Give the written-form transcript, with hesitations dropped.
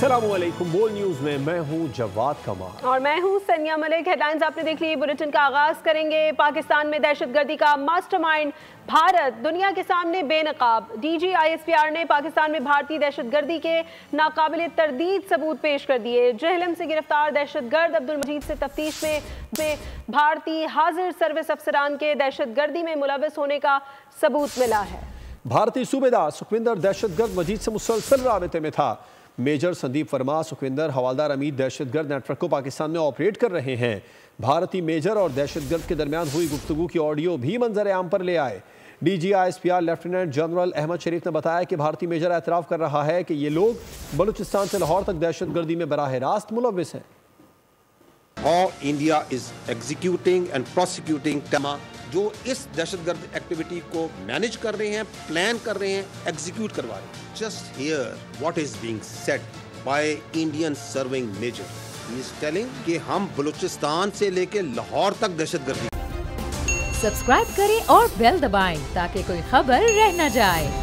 अस्सलामुअलैकुम। बोल न्यूज में मैं हूं जवाद कमाल और मैं हूं सनिया मलिक। हेडलाइंस आपने देख ली। बुलेटिन का आगाज करेंगे। पाकिस्तान में दहशतगर्दी का मास्टरमाइंड भारत दुनिया के सामने बेनकाब। डीजी ISPR ने पाकिस्तान में भारतीय दहशतगर्दी के नाकाबिले तरदीद सबूत पेश कर दिए। जेहलम से गिरफ्तार दहशतगर्द अब्दुल मजीद से तफ्तीश में भारतीय हाजिर सर्विस अफसरान के दहशतगर्दी में मुलविस होने का सबूत मिला है। भारतीय सूबेदार सुखविंदर दहशतगर्द मजीद से मुसलसल राबते में था। मेजर संदीप वर्मा, सुखविंदर, हवालदार अमीर दहशतगर्द नेटवर्क को पाकिस्तान में ऑपरेट कर रहे हैं। भारतीय मेजर और दहशतगर्द के दरमियान हुई गुफ्तगू की ऑडियो भी मंजर आम पर ले आए। DG ISPR lieutenant general Ahmed Sharif ने बताया कि भारतीय मेजर एतराफ़ कर रहा है कि ये लोग बलूचिस्तान से लाहौर तक दहशतगर्दी में बराह रास्त मुलविस हैं। How India is executing and prosecuting Tama, जो इस दहशतगर्द एक्टिविटी को मैनेज कर रहे हैं, प्लान कर रहे हैं, एग्जीक्यूट करवा रहे हैं। Just hear what is being said by Indian serving major. He is telling कि हम बलूचिस्तान से लेके लाहौर तक दहशतगर्दी। सब्सक्राइब करें और बेल दबाएं ताकि कोई खबर रह न जाए।